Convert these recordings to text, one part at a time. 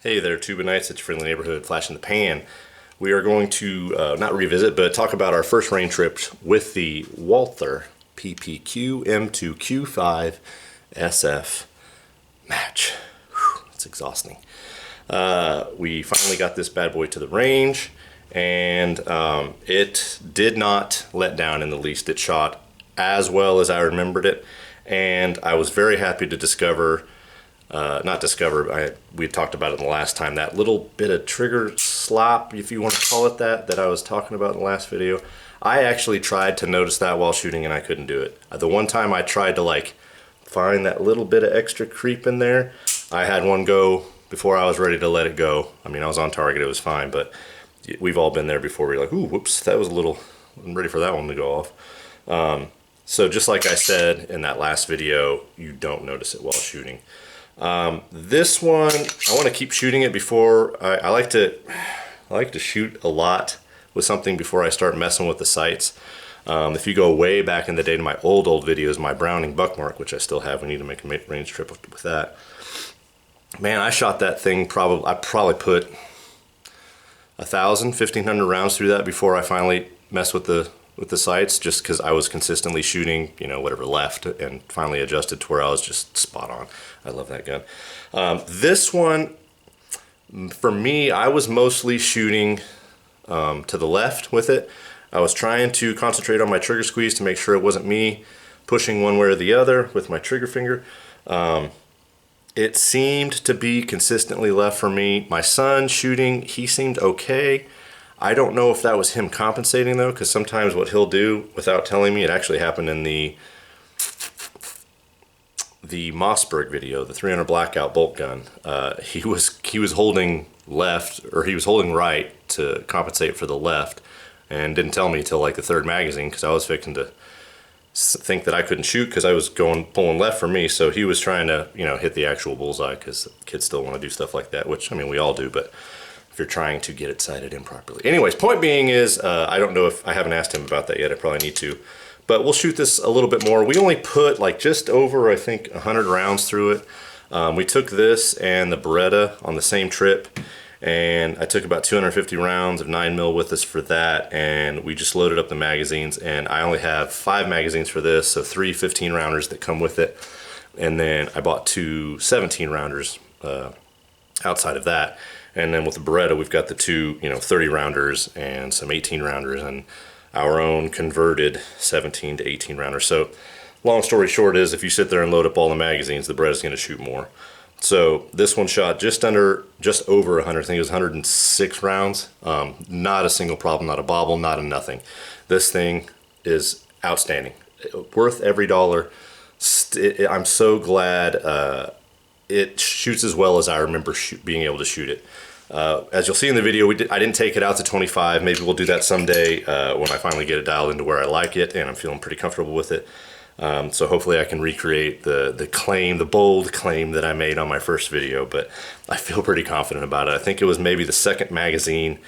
Hey there, Tuba Knights. It's your friendly neighborhood Flash in the Pan. We are going to not revisit, but talk about our first rain trip with the Walther PPQ M2Q5 SF match. Whew, it's exhausting. We finally got this bad boy to the range, and it did not let down in the least. It shot as well as I remembered it, and I was very happy to discover we talked about it in the last time, that little bit of trigger slop, if you want to call it that I was talking about in the last video. I actually tried to notice that while shooting and I couldn't do it. The one time I tried to like find that little bit of extra creep in there, I had one go before I was ready to let it go. I mean, I was on target, it was fine, but we've all been there before. We're like, ooh, whoops, that was a little, I'm ready for that one to go off. So just like I said in that last video, you don't notice it while shooting. This one, I want to keep shooting it before I like to shoot a lot with something before I start messing with the sights. If you go way back in the day to my old videos, my Browning Buckmark, which I still have, we need to make a range trip with that. Man, I shot that thing I probably put 1,000, 1,500 rounds through that before I finally messed with the sights, just because I was consistently shooting, you know, whatever left, and finally adjusted to where I was just spot on. I love that gun. This one, for me, I was mostly shooting to the left with it. I was trying to concentrate on my trigger squeeze to make sure it wasn't me pushing one way or the other with my trigger finger. It seemed to be consistently left for me. My son shooting, he seemed okay. I don't know if that was him compensating though, because sometimes what he'll do without telling me, it actually happened in the Mossberg video, the 300 blackout bolt gun. He was holding left, or he was holding right to compensate for the left, and didn't tell me till like the third magazine, because I was fixing to think that I couldn't shoot because I was pulling left for me. So he was trying to, you know, hit the actual bullseye, because kids still want to do stuff like that, which I mean we all do, but if you're trying to get it sighted improperly. Anyways, point being is, I don't know if I haven't asked him about that yet. I probably need to, but we'll shoot this a little bit more. We only put like just over, I think, 100 rounds through it. We took this and the Beretta on the same trip, and I took about 250 rounds of 9mm with us for that, and we just loaded up the magazines, and I only have 5 magazines for this, so 3 15 rounders that come with it, and then I bought 2 17 rounders outside of that. And then with the Beretta, we've got the 2, you know, 30 rounders and some 18 rounders and our own converted 17 to 18 rounders. So long story short is, if you sit there and load up all the magazines, the Beretta's going to shoot more. So this one shot just over 100, I think it was 106 rounds. Not a single problem, not a bobble, not a nothing. This thing is outstanding. Worth every dollar. I'm so glad it shoots as well as I remember being able to shoot it. As you'll see in the video, I didn't take it out to 25. Maybe we'll do that someday when I finally get it dialed into where I like it and I'm feeling pretty comfortable with it. So hopefully I can recreate the bold claim that I made on my first video, but I feel pretty confident about it. I think it was maybe the second magazine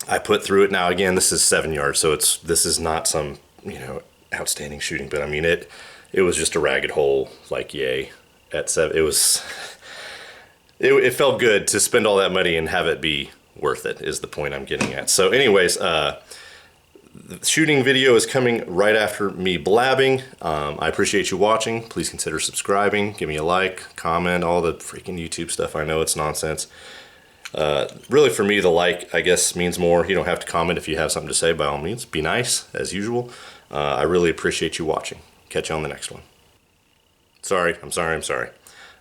I put through it. Now again, this is 7 yards, so this is not some, you know, outstanding shooting, but I mean it was just a ragged hole, like yay. At 7, it felt good to spend all that money and have it be worth it, is the point I'm getting at. So anyways, the shooting video is coming right after me blabbing. I appreciate you watching. Please consider subscribing, give me a like, comment, all the freaking YouTube stuff. I know it's nonsense. Really for me, the like, I guess, means more. You don't have to comment if you have something to say, by all means. Be nice, as usual. I really appreciate you watching. Catch you on the next one. I'm sorry.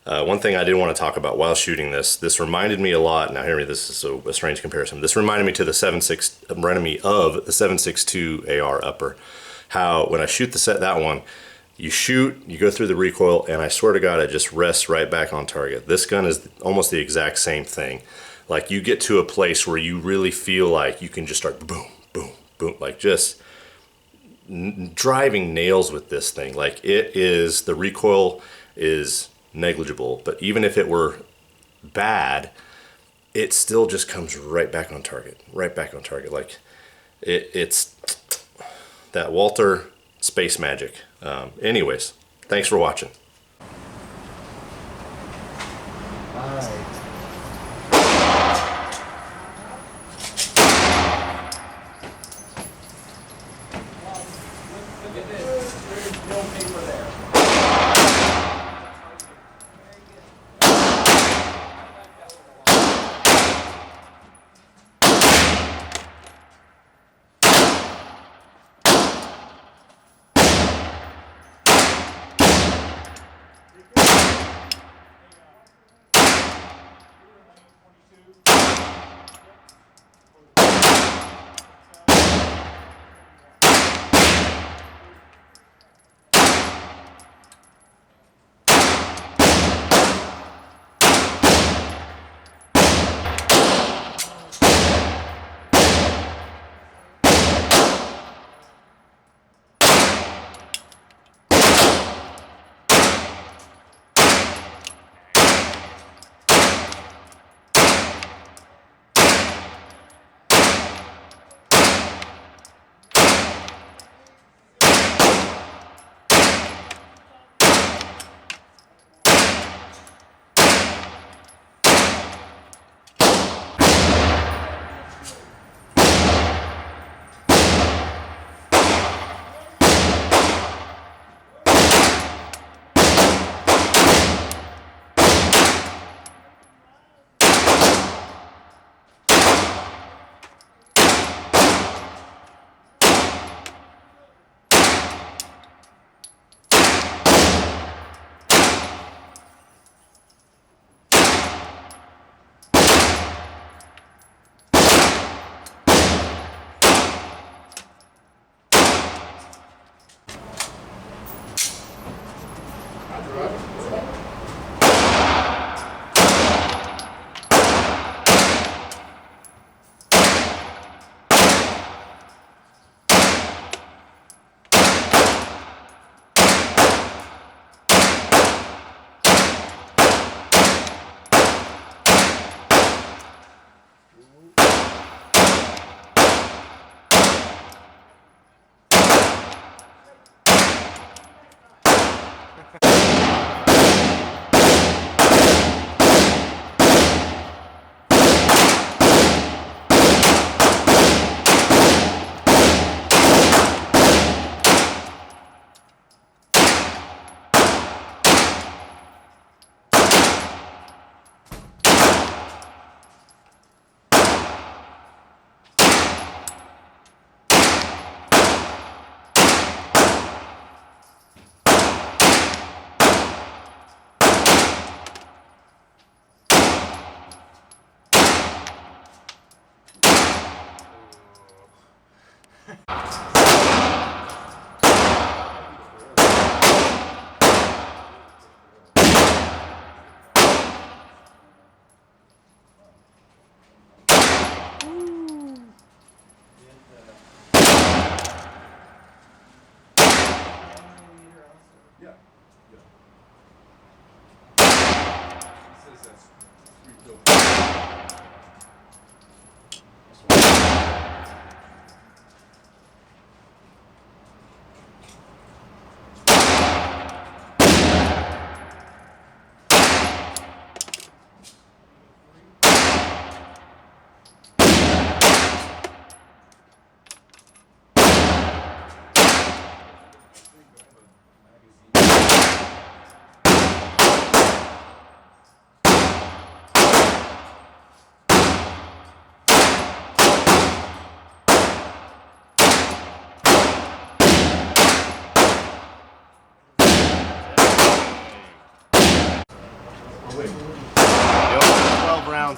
One thing I did want to talk about while shooting this reminded me a lot. Now hear me, this is a strange comparison. This reminded me of the 7.62 AR upper. How when I shoot that one, you shoot, you go through the recoil, and I swear to God, it just rests right back on target. This gun is almost the exact same thing. Like you get to a place where you really feel like you can just start boom, boom, boom, like just driving nails with this thing. Like the recoil is negligible, but even if it were bad, it still just comes right back on target, like it's that Walther space magic. Anyways, thanks for watching. All right.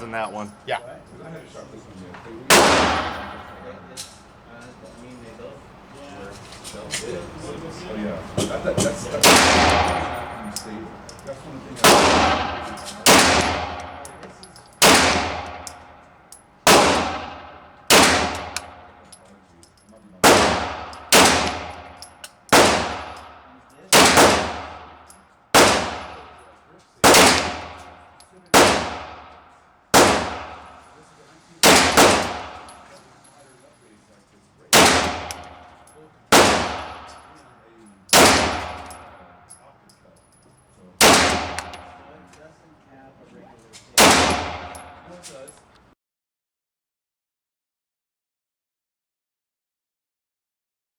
In that one. Yeah. Does